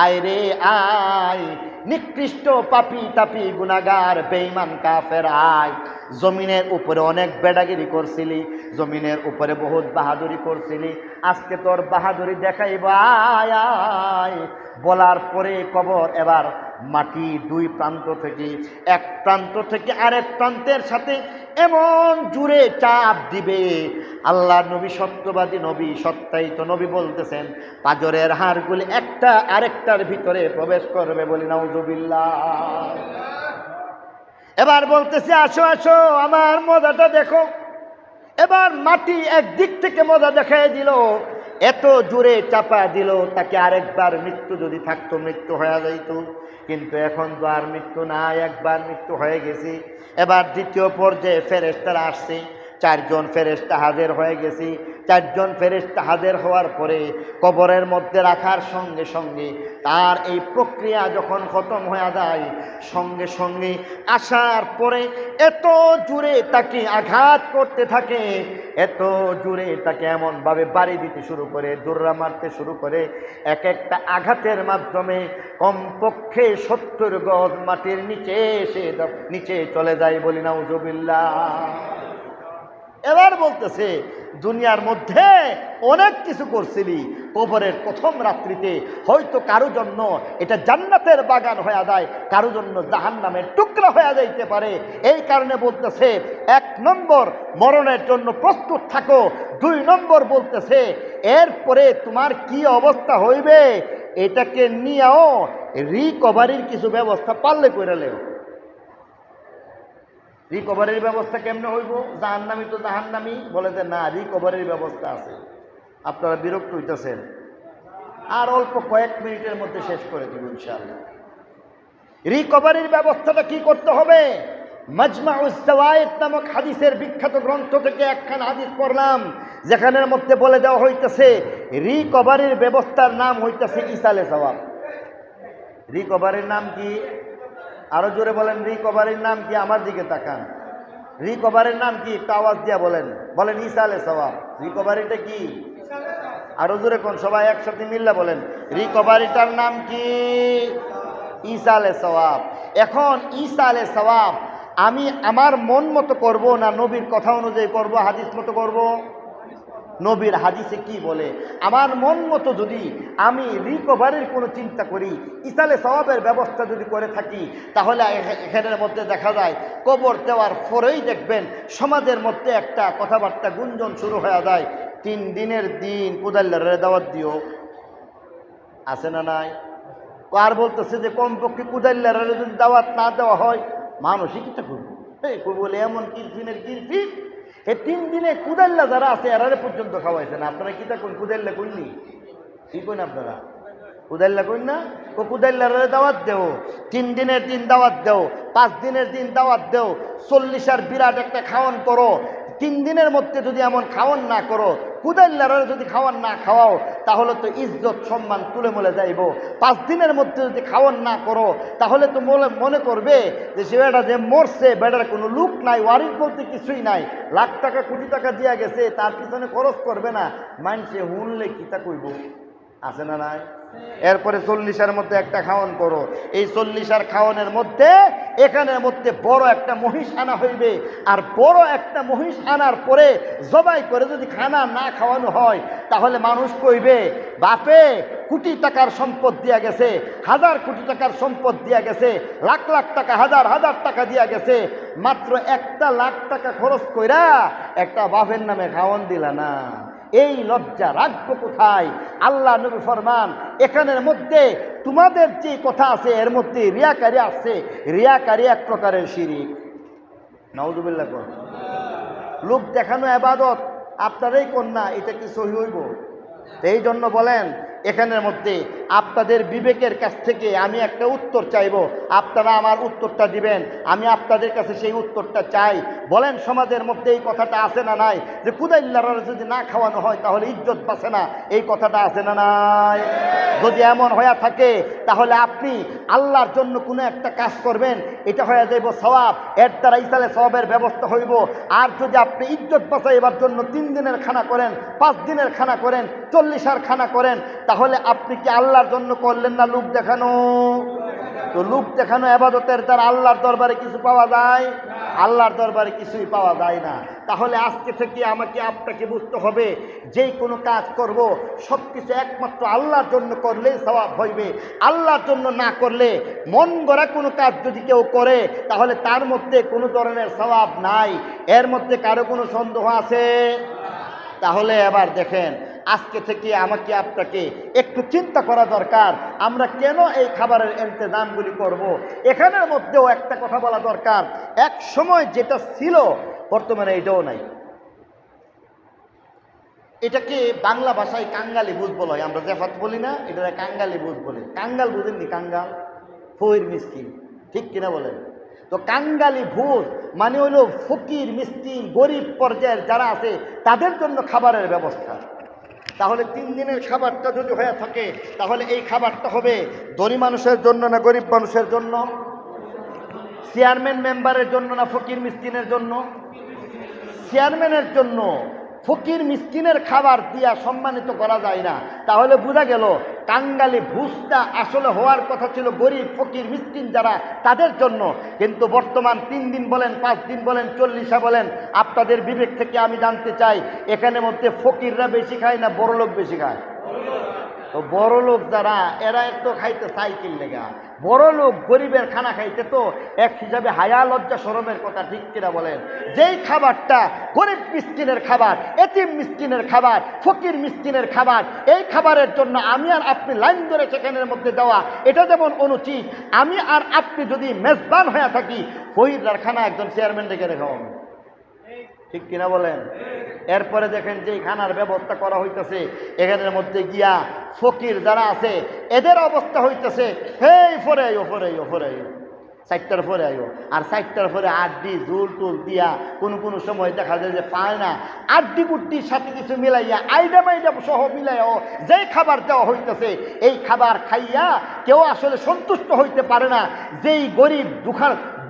আয় রে আয়, নিকৃষ্ট পাপী তাপী গুনাহগার বেঈমান কাফের আয়। জমিনের উপরে অনেক বেড়াগিরি করছিলি, জমিনের উপরে বহুত বাহাদুরি করছিলি, আজকে তোর বাহাদুরি দেখাইব, আয় আয়। বলার পরে কবর এবার মাটি দুই প্রান্ত থেকে, এক প্রান্ত থেকে আরেক প্রান্তের সাথে এমন জুড়ে চাপ দিবে। আল্লাহ নবী সত্যবাদী নবী, সত্যায়িত নবী বলতেছেন, পাজরের হাড়গুলি একটা আরেকটার ভিতরে প্রবেশ করবে, বলি নাউজুবিল্লাহ। এবার বলতেছে, আসো আসো আমার মজাটা দেখো। এবার মাটি একদিক থেকে মজা দেখাই দিল, এত জোরে চাপা দিল, তাকে আরেকবার মৃত্যু যদি থাকতো মৃত্যু হয়ে যাইত, কিন্তু এখন তো আর মৃত্যু নাই, একবার মৃত্যু হয়ে গেছি। এবার দ্বিতীয় পর্যায়ে ফেরেশতারা আসছে, চারজন ফেরেশতা হাজির হয়ে গেছি। চারজন ফেরেশতা হাজির হওয়ার পরে কবরের মধ্যে রাখার সঙ্গে সঙ্গে তার এই প্রক্রিয়া যখন খতম হয়ে যায়, সঙ্গে সঙ্গে আসার পরে এত জোরে তাকে আঘাত করতে থাকে, এত জোরে তাকে এমনভাবে বাড়ি দিতে শুরু করে, দৌড়া মারতে শুরু করে, এক একটা আঘাতের মাধ্যমে কমপক্ষে 70 গজ মাটির নিচে এসে নিচে চলে যায়, বলি নাউজুবিল্লাহ। এবার বলতেছে, দুনিয়ার মধ্যে অনেক কিছু করছিলি, কবরের প্রথম রাত্রিতে হয়তো কারো জন্য এটা জান্নাতের বাগান হয়ে যায়, কারো জন্য জাহান্নামের টুকরা হয়ে যাইতে পারে। এই কারণে বলতেছে, 1 নম্বর মরণের জন্য প্রস্তুত থাকো, 2 নম্বর বলতেছে এরপরে তোমার কি অবস্থা হইবে এটাকে নিয়েও রিকভারির কিছু ব্যবস্থা পারলে করে লেও। রিকভারির ব্যবস্থা কেমনে হইব? জাহান্নামী তো জাহান্নামী বলে যে না, রিকভারির ব্যবস্থা আছে। আপনারা বিরক্ত হইতেছেন, আর অল্প কয়েক মিনিটের মধ্যে শেষ করে দিব ইনশাআল্লাহ। রিকভারির ব্যবস্থাটা কি করতে হবে? মাজমাউজ যাওয়ায়েদ নামক হাদিসের বিখ্যাত গ্রন্থ থেকে একখান হাদিস পড়লাম, যেখানের মধ্যে বলে দেওয়া হইতেছে রিকভারির ব্যবস্থার নাম হইতেছে ইসালে সওয়াব। রিকভারির নাম কি? আরো জোরে বলেন, রিকভারির নাম কি? আমার দিকে তাকান। রিকভারির নাম কি? একটু আওয়াজ দিয়া বলেন, বলেন ইসালে সওয়াব। রিকভারিটা কি? আরো জোরে কোন, সবাই একসাথে মিল্লা বলেন, রিকভারিটার নাম কি? ইসালে সওয়াব। এখন ইসালে সওয়াব আমি আমার মন মতো করব না নবীর কথা অনুযায়ী করব, হাদিস মতো করব? নবীর হাদিসে কি বলে আমার মন মতো যদি আমি রিকভারির কোনো চিন্তা করি, ইসালে সওয়াবের ব্যবস্থা যদি করে থাকি, তাহলে এখানের মধ্যে দেখা যায় কবর দেওয়ার পরেই দেখবেন সমাজের মধ্যে একটা কথাবার্তা গুঞ্জন শুরু হয়ে যায়, 3 দিনের দিন কুদাল্লারে দাওয়াত দিও, আছে না নাই? আর বলতেছে যে কমপক্ষে কুদাল্লারে যদি দাওয়াত না দেওয়া হয় মানুষই কিটা করবো, বলে এমন কিরফিনের কিরফিন, এই 3 দিনে কুদাল্লা যারা আছে এরারে পর্যন্ত খাওয়াইছে না। আপনারা কিতা কোন কুদাল্লা কইনি? কি কইন আপনারা? কুদাল্লা কইন না? কুদাল্লারে দাওয়াত দেও, 3 দিনের দিন দাওয়াত দেও, 5 দিনের দিন দাওয়াত দেও, 40 আর বিরাট একটা খাওয়ান করো। 3 দিনের মধ্যে যদি এমন খাওয়ান না করো, কুদাল্লারে যদি খাওয়ান না খাওয়াও, তাহলে তো ইজ্জত সম্মান তুলে মলে যাইব। 5 দিনের মধ্যে যদি খাওয়ান না করো, তাহলে তো মনে করবে যে সে বেটা যে মরছে, বেটার কোনো লুক নাই, ওয়ারিস বলতে কিছুই নাই, লাখ টাকা কোটি টাকা দিয়া গেছে, তার পিছনে খরচ করবে না, মানুষে হুনলে কিতা কইব, আছে না নাই? এরপরে 40 মধ্যে একটা খাওয়ান করো, এই 40 খাওয়ানের মধ্যে এখানের মধ্যে বড় একটা মহিষ আনা হইবে, আর বড় একটা মহিষ আনার পরে জবাই করে যদি খানা না খাওয়ানো হয়, তাহলে মানুষ কইবে বাপে কোটি টাকার সম্পদ দিয়া গেছে, 1000 কোটি টাকার সম্পদ দিয়া গেছে, লাখ লাখ টাকা, হাজার হাজার টাকা দিয়া গেছে, মাত্র 1 লাখ টাকা খরচ কইরা একটা বাপের নামে খাওয়ান দিলা না। এই লজ্জা রাখবো কোথায়? আল্লাহ নবী ফরমান, এখানের মধ্যে তোমাদের যে কথা আছে এর মধ্যে রিয়াকারি আছে, রিয়াকারি এক প্রকারের শিরিক। নাউজুবিল্লাহ। লোক দেখানো ইবাদত, আপনারাই কন্যা, এটা কি সহি হইব? এই জন্য বলেন এখানের মধ্যে আপনাদের বিবেকের কাছ থেকে আমি একটা উত্তর চাইব, আপনারা আমার উত্তরটা দিবেন, আমি আপনাদের কাছে সেই উত্তরটা চাই। বলেন সমাজের মধ্যে এই কথাটা আছে না নাই, যে কুদাইল্লারা যদি না খাওয়ানো হয় তাহলে ইজ্জত বাঁচে না, এই কথাটা আছে না নাই? যদি এমন হয়ে থাকে তাহলে আপনি আল্লাহর জন্য কোনো একটা কাজ করবেন, এটা হয়ে যাইব সওয়াব, এর দ্বারা ইসালে সওয়াবের ব্যবস্থা হইব। আর যদি আপনি ইজ্জত বাঁচাইবার জন্য 3 দিনের খানা করেন, 5 দিনের খানা করেন, 40 খানা করেন, তাহলে আপনি কি আল্লাহর জন্য করলেন না লোক দেখানো? তো লোক দেখানো ইবাদতের দ্বারা আল্লাহর দরবারে কিছু পাওয়া যায়? আল্লাহর দরবারে কিছুই পাওয়া যায় না। তাহলে আজকে থেকে আমাকে আপনাকে বুঝতে হবে, যেই কোনো কাজ করব সব কিছু একমাত্র আল্লাহর জন্য করলেই সওয়াব হইবে। আল্লাহর জন্য না করলে, মন গড়া কোনো কাজ যদি কেউ করে তাহলে তার মধ্যে কোনো ধরনের সওয়াব নাই। এর মধ্যে কারো কোনো সন্দেহ আছে? তাহলে এবার দেখেন, আজকে থেকে আমাকে আপনাকে একটু চিন্তা করা দরকার, আমরা কেন এই খাবারের ইন্তজামগুলি করব। এখানের মধ্যেও একটা কথা বলা দরকার, এক সময় যেটা ছিল বর্তমানে এটাও নাই। এটাকে বাংলা ভাষায় কাঙ্গালি বুঝ বলা হয়, আমরা জেফাত বলি না, এটা কাঙ্গালি বুঝ বলে। কাঙ্গাল বুঝেননি? কাঙ্গাল ফকির মিসকিন, ঠিক কিনা বলেন? তো কাঙ্গালি ভূত মানে হলো ফকির মিসকিন গরিব পর্যায়ের যারা আছে তাদের জন্য খাবারের ব্যবস্থা। তাহলে 3 দিনের খাবারটা যদি হয়ে থাকে তাহলে এই খাবারটা হবে ধনী মানুষের জন্য না গরিব মানুষের জন্য? চেয়ারম্যান মেম্বারের জন্য না ফকির মিসকিনের জন্য? চেয়ারম্যানের জন্য। ফকির মিসকিনের খাবার দিয়া সম্মানিত করা যায় না। তাহলে বোঝা গেল কাঙ্গালি ভুজটা আসলে হওয়ার কথা ছিল গরিব ফকির মিসকিন যারা তাদের জন্য। কিন্তু বর্তমান 3 দিন বলেন, 5 দিন বলেন, 40 বলেন, আপনাদের বিবেক থেকে আমি জানতে চাই এখানে মধ্যে ফকিররা বেশি খায় না বড় লোক বেশি খায়? তো বড় লোক যারা এরা একটু খাইতে সাইকেল লেগা, বড় লোক গরিবের খানা খাইতে তো এক হিসাবে হায়া লজ্জা শরমের কথা, ঠিক কিনা বলেন? যেই খাবারটা গরিব মিসকিনের খাবার, এতিম মিসকিনের খাবার, ফকির মিসকিনের খাবার, এই খাবারের জন্য আমি আর আপনি লাইন ধরে সেখানের মধ্যে দেওয়া এটা যেমন অনুচিত, আমি আর আপনি যদি মেজবান হয়ে থাকি ফকিররার খানা একজন চেয়ারম্যান ডেকে রেখা হবে, ঠিক কিনা বলেন? এরপরে দেখেন যে খানার ব্যবস্থা করা হইতেছে, এখানের মধ্যে গিয়া ফকির যারা আছে এদের অবস্থা হইতেছে, হেই ফরে আইও, ফরে আইও, ফরে আইও, 4টার পরে আইও। আর 4টার পরে আড্ডি জুল টুল দিয়া কোনো সময় দেখা যায় যে পায় না, আড্ডি কুট্টির সাথে কিছু মিলাইয়া আইডা মাইডা সহ মিলাইও যেই খাবার দেওয়া হইতেছে, এই খাবার খাইয়া কেউ আসলে সন্তুষ্ট হইতে পারে না। যেই গরিব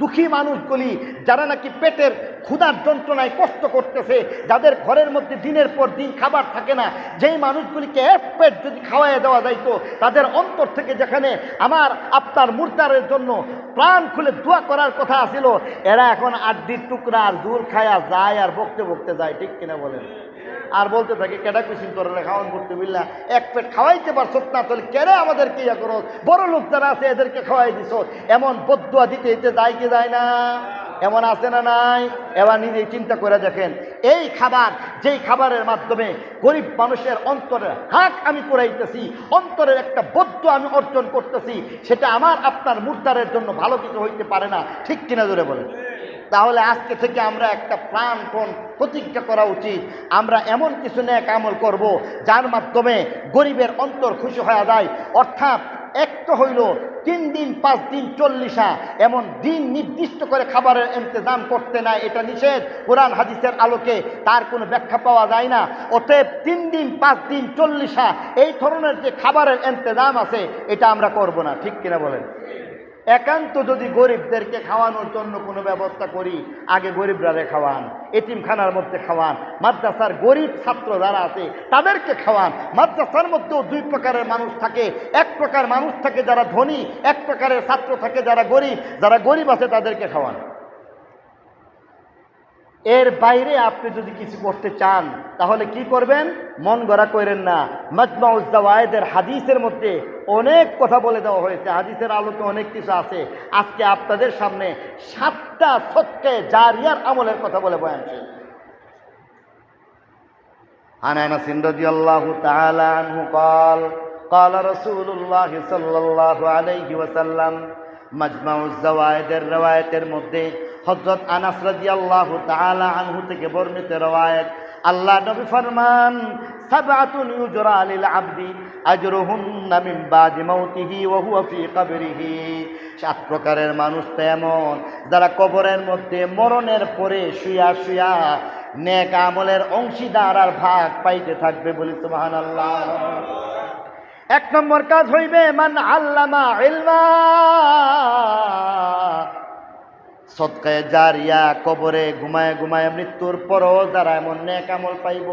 দুঃখী মানুষগুলি যারা নাকি পেটের ক্ষুধার যন্ত্রণায় কষ্ট করতেছে, যাদের ঘরের মধ্যে দিনের পর দিন খাবার থাকে না, যেই মানুষগুলিকে এক পেট যদি খাওয়াইয়া দেওয়া যাইতো, তাদের অন্তর থেকে যেখানে আমার আপনার মুর্দারের জন্য প্রাণ খুলে দোয়া করার কথা আছিল, এরা এখন আড্ডির টুকরা আর জোর খায়া যায় আর বকতে বকতে যায়, ঠিক কিনা বলেন? আর বলতে থাকে কেডা কুসিন তোরা খাওয়ান করতে বিল্লা, এক পেট খাওয়াইতে পারছো না, তাহলে কেড়ে আমাদেরকে ইয়া করো, বড় লোক যারা আছে এদেরকে খাওয়াই দিছ। এমন বদুয়া দিতে দিতে যায় কি যায় না? এমন আছে না নাই? এবার নিজেই চিন্তা করে দেখেন, এই খাবার যেই খাবারের মাধ্যমে গরিব মানুষের অন্তরের হাক আমি করাইতেছি, অন্তরের একটা বদুয়া আমি অর্জন করতেছি, সেটা আমার আপনার মুর্দারের জন্য ভালো কিছু হইতে পারে না, ঠিক কিনা জোরে বলেন? তাহলে আজকে থেকে আমরা একটা প্রাণপণ প্রতিজ্ঞা করা উচিত, আমরা এমন কিছু নেক আমল করব যার মাধ্যমে গরিবের অন্তর খুশি হয়ে যায়। অর্থাৎ একটা হইল 3 দিন 5 দিন 40 এমন দিন নির্দিষ্ট করে খাবারের ইন্তজাম করতে নাই, এটা নিষেধ কোরআন হাদিসের আলোকে, তার কোনো ব্যাখ্যা পাওয়া যায় না। অতএব 3 দিন 5 দিন 40 এই ধরনের যে খাবারের ইন্তজাম আছে এটা আমরা করব না, ঠিক কিনা বলেন? একান্ত যদি গরিবদেরকে খাওয়ানোর জন্য কোনো ব্যবস্থা করি, আগে গরিবরারে খাওয়ান, এতিমখানার মধ্যে খাওয়ান, মাদ্রাসার গরিব ছাত্র যারা আছে তাদেরকে খাওয়ান। মাদ্রাসার মধ্যেও 2 প্রকারের মানুষ থাকে, এক প্রকার মানুষ থাকে যারা ধনী, এক প্রকারের ছাত্র থাকে যারা গরিব আছে তাদেরকে খাওয়ান। এর বাইরে আপনি যদি কিছু করতে চান তাহলে কি করবেন? মন গড়া করেন না। মাজমাউজ জাওয়ায়েদের হাদিসের মধ্যে অনেক কথা বলে দেওয়া হয়েছে, হাদিসের আলোকে অনেক কিছু আছে। আজকে আপনাদের সামনে 7টা সদকা জারিয়ার আমলের কথা বলে বয়ান শেষ। আন আনাস রাদিয়াল্লাহু তাআলা আনহু قال قال رسول الله صلى الله عليه وسلم, মাজমাউজ জাওয়ায়েদের রওয়ায়াতের মধ্যে হযরত আনাস রাদিয়াল্লাহু তাআলা আনহু থেকে বর্ণিত রওয়ায়াত, আল্লাহ নবী ফরমান সাবআতুন ইউজরা লিল আবদি আজরুহুন্না মিন বাদি মাউতিহি ওয়া হুয়া ফি কবরিহি। 7 প্রকারের মানুষ তো এমন যারা কবরের মধ্যে মরণের পরে শুয়া শুয়া নেক আমলের অংশীদার আর ভাগ পাইতে থাকবে, বলি সুবহানাল্লাহ। 1 নম্বর কাজ হইবে মান আল্লামা ইলমা, সদকায়ে জারিয়া, কবরে ঘুমায় ঘুমায় মৃত্যুর পরও যারা এমন নেক আমল পাইব।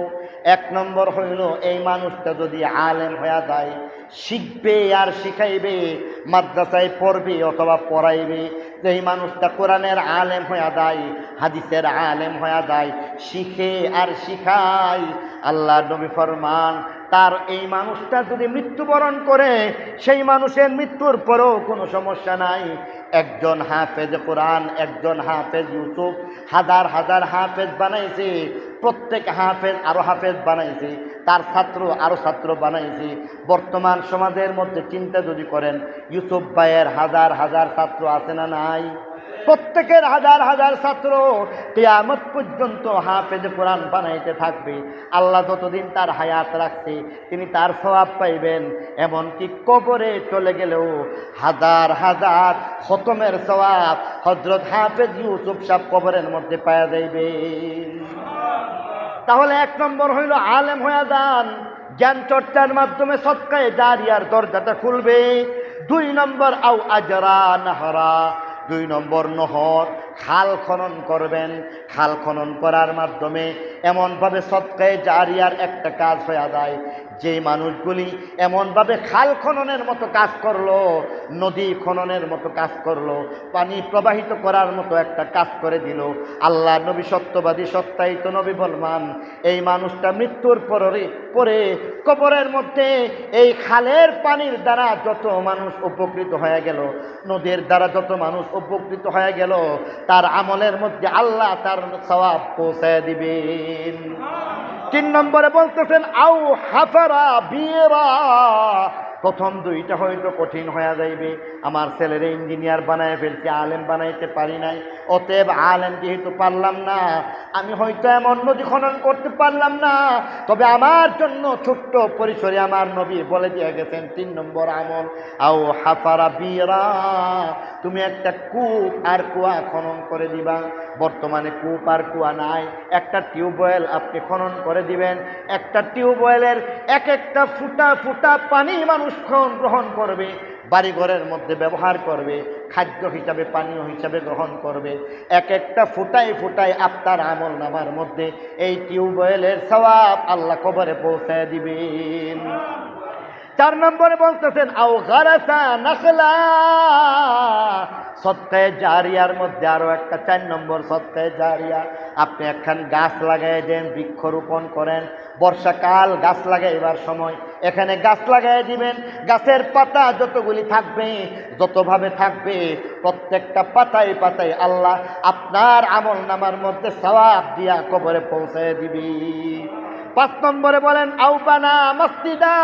1 নম্বর হইল এই মানুষটা যদি আলেম হইয়া যায়, শিখবে আর শিখাইবে, মাদ্রাসায় পড়বে অথবা পড়াইবে। এই মানুষটা কোরআনের আলেম হইয়া যায়, হাদিসের আলেম হইয়া যায়, শিখে আর শিখায়। আল্লাহ নবী ফরমান তার এই মানুষটা যদি মৃত্যুবরণ করে, সেই মানুষের মৃত্যুর পরেও কোনো সমস্যা নাই। একজন হাফেজ কোরআন, একজন হাফেজ ইউসুফ হাজার হাজার হাফেজ বানাইছে, প্রত্যেক হাফেজ আরো হাফেজ বানাইছে, তার ছাত্র আরো ছাত্র বানাইছে। বর্তমান সমাজের মধ্যে চিন্তা যদি করেন, ইউসুফ ভাইয়ের হাজার হাজার ছাত্র আছে না নাই? প্রত্যেকের হাজার হাজার ছাত্র কিয়ামত পর্যন্ত হাফেজ কোরআন বানাইতে থাকবে। আল্লাহ যতদিন তার হায়াত রাখছে তিনি তার সওয়াব পাইবেন। এমনকি কবরে চলে গেলেও হাজার হাজার খতমের সওয়াব হযরত হাফেজ ইউসুফ সাহেব কবরের মধ্যে পাওয়া যাইবে। তাহলে 1 নম্বর হইল আলেম হয়ে যান, জ্ঞান চর্চার মাধ্যমে সদকায়ে জারিয়ার দরজাটা খুলবে। 2 নম্বর আও আজরা নাহরা, 2 নম্বর নহর, খাল খনন করবেন। খাল খনন করার মাধ্যমে এমনভাবে সদকায়ে জারিয়ার একটা কাজ হয়ে যায়, যে মানুষগুলি এমনভাবে খাল খননের মতো কাজ করলো, নদী খননের মতো কাজ করলো, পানি প্রবাহিত করার মতো একটা কাজ করে দিল। আল্লাহ নবী সত্যবাদী সত্যায়িত নবী বলমান এই মানুষটা মৃত্যুর পরে কবরের মধ্যে এই খালের পানির দ্বারা যত মানুষ উপকৃত হয়ে গেল, নদীর দ্বারা যত মানুষ উপকৃত হয়ে গেল, তার আমলের মধ্যে আল্লাহ তার সওয়াব পৌঁছায় দিবেন। 3 নম্বরে বলতেছেন আও হাফারা বিরা, প্রথম 2টা হয়তো কঠিন হয়ে যাইবে। আমার ছেলের ইঞ্জিনিয়ার বানায় ফেলছি, আলেম বানাইতে পারি নাই, অতএব আলেম যেহেতু পারলাম না, আমি হয়তো এমন নদী খনন করতে পারলাম না, তবে আমার জন্য ছোট্ট পরিসরে আমার নবী বলে দিয়ে গেছেন 3 নম্বর আমল আও হাফারা বিরা, তুমি একটা কূপ আর কুয়া খনন করে দিবা। বর্তমানে কূপ আর কুয়া নাই, একটা টিউবওয়েল আপনি খনন করে দিবেন। একটা টিউবওয়েলের এক একটা ফুটা ফুটা পানি মানুষ গ্রহণ করবে, বাড়িঘরের মধ্যে ব্যবহার করবে, খাদ্য হিসাবে পানীয় হিসাবে গ্রহণ করবে। এক একটা ফুটায় ফুটায় আপনার আমল নামার মধ্যে এই টিউবওয়েলের সওয়াব আল্লাহ কবরে পৌঁছায় দিবেন। 4 নম্বরে বলতেছেন আও গারাসা নাখলা, সদকায়ে জারিয়ার মধ্যে আরো একটা 4 নম্বর সদকায়ে জারিয়া, আপনি একখান গাছ লাগাই দেন, বৃক্ষরোপণ করেন। বর্ষাকাল গাছ লাগাইবার সময় এখানে গাছ লাগাই দিবেন। গাছের পাতা যতগুলি থাকবে, যতভাবে থাকবে, প্রত্যেকটা পাতায় পাতায় আল্লাহ আপনার আমল নামার মধ্যে সওয়াব দিয়া কবরে পৌঁছায় দিবি। 5 নম্বরে বলেন আউবানা মসজিদা,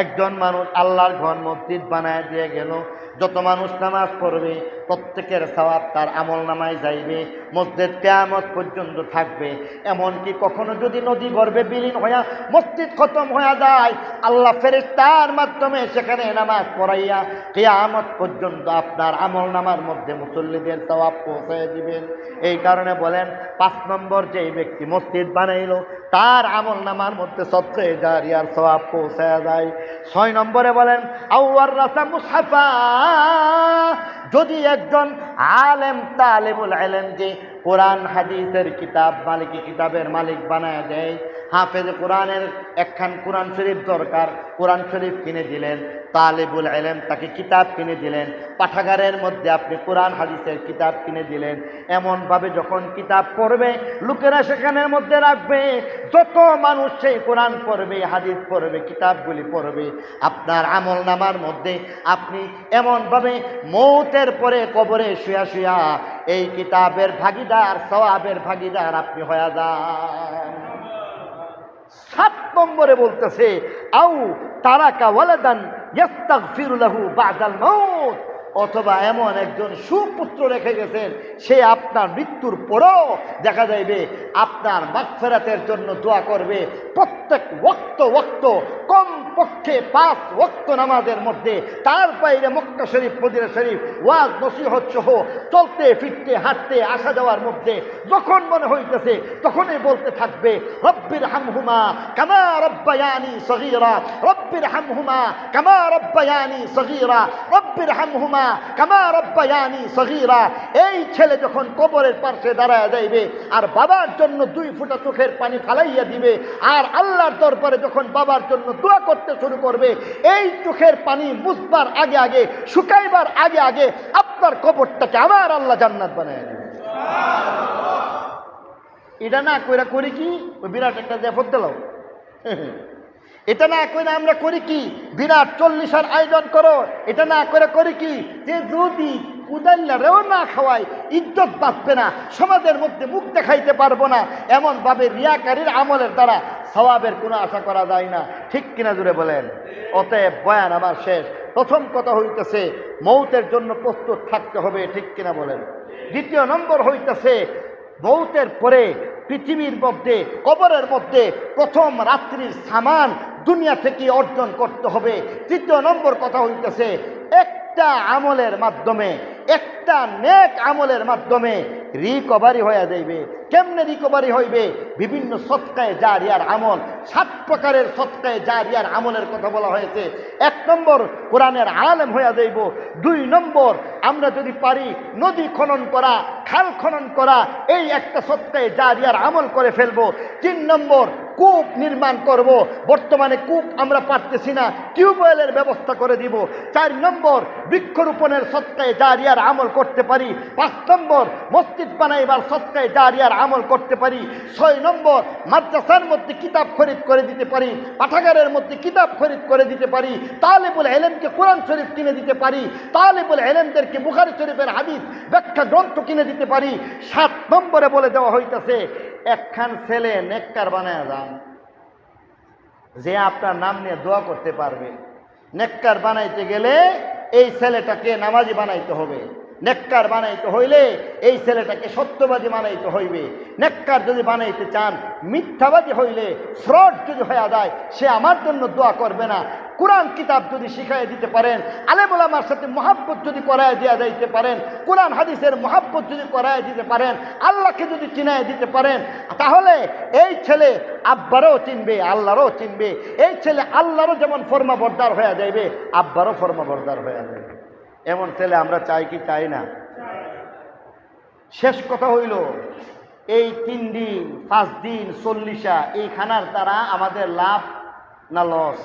একজন মানুষ আল্লাহর ঘর মসজিদ বানায় দিয়ে গেল, যত মানুষ নামাজ পড়বে প্রত্যেকের সওয়াব তার আমল নামায় যাইবে, মসজিদ কিয়ামত পর্যন্ত থাকবে। এমনকি কখনো যদি নদী গর্ভে বিলীন হইয়া মসজিদ খতম হয়ে যায়, আল্লাহ ফেরেশতার মাধ্যমে সেখানে নামাজ পড়াইয়া কিয়ামত পর্যন্ত আপনার আমল নামার মধ্যে মুসল্লিদের সওয়াব পৌঁছায় দিবেন। এই কারণে বলেন 5 নম্বর যেই ব্যক্তি মসজিদ বানাইল তার আমল নামার মধ্যে সদকায়ে জারিয়ার সওয়াব পৌঁছায় যায়। 6 নম্বরে বলেন আউয়ার রাসা মুসহাফা, যদি একজন আলেম তালিবুল ইলমকে কোরআন হাদিসের কিতাব মালিকি কিতাবের মালিক বানায় দেয়, হাফেজ কোরআনের একখান কোরআন শরীফ দরকার, কোরআন শরীফ কিনে দিলেন, তালিবুল ইলম তাকে কিতাব কিনে দিলেন, পাঠাগারের মধ্যে আপনি কোরআন হাদিসের কিতাব কিনে দিলেন। এমনভাবে যখন কিতাব পড়বে লোকেরা সেখানের মধ্যে রাখবে, যত মানুষ সেই কোরআন পড়বে, হাদিস পড়বে, কিতাবগুলি পড়বে, আপনার আমল নামার মধ্যে আপনি এমনভাবে মৌতের পরে কবরে শুয়া শুয়া এই কিতাবের ভাগীদার, সওয়াবের ভাগীদার আপনি হয়ে যান। 7 নম্বরে বলতেছে আউ তারাকা ওয়ালাদান ইস্তাগফিরু লাহু বাদাল মাউত, অথবা এমন একজন সুপুত্র রেখে গেছেন, সে আপনার মৃত্যুর পরেও দেখা যাইবে আপনার মাগফিরাতের জন্য দোয়া করবে। প্রত্যেক ওয়াক্ত কমপক্ষে 5 ওয়াক্ত নামাজের মধ্যে, তার বাইরে মক্কা শরীফ, মদিনা শরীফ, ওয়াজ নসিহত সহ চলতে ফিরতে হাঁটতে আসা যাওয়ার মধ্যে যখন মনে হইতেছে তখনই বলতে থাকবে, রব্বির হামহুমা কামা রব্বায়ানি সগীরা, রব্বির হামহুমা কামা রব্বায়ানি সগীরা, রব্বির হামহুমা কামা রব্বায়ানি সগীরা। এই ছেলে যখন কবরের পাশে দাঁড়ায় যাইবে আর বাবার জন্য 2 ফোঁটা চোখের পানি ফালাইয়া দিবে, আর আল্লাহর দরবারে যখন বাবার জন্য দোয়া করতে শুরু করবে, এই চোখের পানি মুছবার আগে আগে, শুকাইবার আগে আগে আপনার কবরটাকে আমার আল্লাহ জান্নাত বানায় দেবে। এটা না কইরা করি কি, ওই বিরাট একটা জাফর দিলাম। এটা না করে আমরা করি কি, বিরাট 40-এর আয়োজন করো। এটা না করে করি কি, যে যদি উদাল্লারেও না খাওয়াই ইজ্জত বাঁচবে না, সমাজের মধ্যে মুখ দেখাইতে পারবো না, এমনভাবে রিয়াকারীর আমলের দ্বারা সওয়াবের কোনো আশা করা যায় না। ঠিক কিনা জুড়ে বলেন? অতএব বয়ান আমার শেষ। প্রথম কথা হইতেছে মৌতের জন্য প্রস্তুত থাকতে হবে। ঠিক কিনা বলেন? দ্বিতীয় নম্বর হইতেছে মৌতের পরে পৃথিবীর মধ্যে, কবরের মধ্যে প্রথম রাত্রির সামান দুনিয়া থেকে অর্জন করতে হবে। তৃতীয় নম্বর কথা হইতেছে একটা আমলের মাধ্যমে, একটা নেক আমলের মাধ্যমে রিকভারি হয়ে যাইবে। কেমনে রিকভারি হইবে? বিভিন্ন সদকায়ে জারিয়ার আমল, 7 প্রকারের সদকায়ে জারিয়ার আমলের কথা বলা হয়েছে। 1 নম্বর কোরআনের আলেম হয়ে যাইব। 2 নম্বর আমরা যদি পারি নদী খনন করা, খাল খনন করা, এই একটা সদকায়ে জারিয়ার আমল করে ফেলবো। 3 নম্বর কূপ নির্মাণ করব। বর্তমানে কূপ আমরা পারতেছি না, টিউবওয়েলের ব্যবস্থা করে দিব। 4 নম্বর বৃক্ষরোপণের সদকায়ে জারিয়ার আমল করতে পারি। 5 নম্বর মসজিদ বানাইবার সদকায়ে জারিয়ার আমল করতে পারি। 6 নম্বর মাদ্রাসার মধ্যে কিতাব খরিদ করে দিতে পারি, পাঠাগারের মধ্যে কিতাব খরিদ করে দিতে পারি, তালেবুল ইলমকে কোরআন শরীফ কিনে দিতে পারি, তালেবুল ইলমদেরকে বুখারী শরীফের হাদিস ব্যাখ্যা গ্রন্থ কিনে দিতে পারি। 7 নম্বরে বলে দেওয়া হইতেছে একখান ছেলে নেককার বানায় যান, যে আপনার নাম নিয়ে দোয়া করতে পারবে। নেককার বানাইতে গেলে এই ছেলেটাকে নামাজি বানাইতে হবে। নেককার বানাইতে হইলে এই ছেলেটাকে সত্যবাদী বানাইতে হইবে। নেককার যদি বানাইতে চান, মিথ্যাবাদী হইলে, ফ্রড যদি হয়ে যায়, সে আমার জন্য দোয়া করবে না। কোরআন কিতাব যদি শিখাই দিতে পারেন, আলেম ওলামার সাথে মহাব্বত যদি করায় দেওয়া যাইতে পারেন, কোরআন হাদিসের মহাব্বত যদি করায় দিতে পারেন, আল্লাহকে যদি চিনায় দিতে পারেন, তাহলে এই ছেলে আব্বারও চিনবে, আল্লাহরও চিনবে। এই ছেলে আল্লাহরও যেমন ফরমাবরদার হয়ে যাইবে, আব্বারও ফরমাবরদার হয়ে যাবে। এমন ছেলে আমরা চাই কি চাই না? শেষ কথা হইল, এই 3 দিন 5 দিন 40 এই খানার দ্বারা আমাদের লাভ না লস?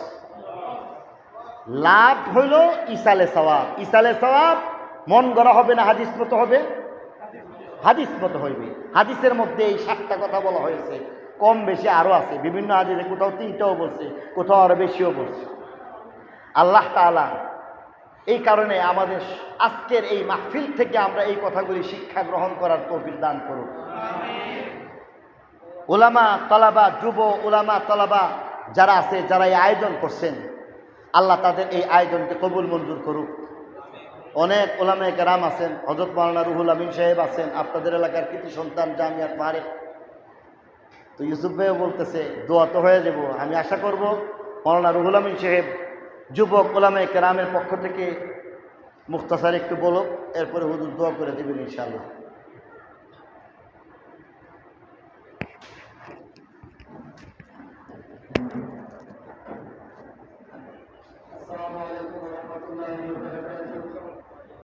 লাভ হইল ইসালে সওয়াব। ইসালে সওয়াব মন গড়া হবে না, হাদিস মতো হবে? হাদিস মতো হইবে। হাদিসের মধ্যে এই 7টা কথা বলা হয়েছে, কম বেশি আরও আছে। বিভিন্ন হাদিসে কোথাও 3টাও বলছে, কোথাও আরো বেশিও বলছে। আল্লাহ তাআলা এই কারণে আমাদের আজকের এই মাহফিল থেকে আমরা এই কথাগুলি শিক্ষা গ্রহণ করার তৌফিক দান করুন। উলামা তলাবা, যুব উলামা তলাবা যারা আছে, যারা এই আয়োজন করছেন, আল্লাহ তাদের এই আয়োজনকে কবুল মঞ্জুর করুক। অনেক উলামায়ে কেরাম আছেন, হযরত মাওলানা রুহুল আমিন সাহেব আছেন, আপনাদের এলাকার কৃতি সন্তান জামিয়াত মারেফ। তো ইউসুফ ভাইও বলতেছে দোয়া তো হয়ে যাব। আমি আশা করব মাওলানা রুহুল আমিন সাহেব যুবক উলামায়ে কেরামের পক্ষ থেকে মুখতাসার একটু বলো, এরপরে হুজুর দোয়া করে দেবেন ইনশাআল্লাহ।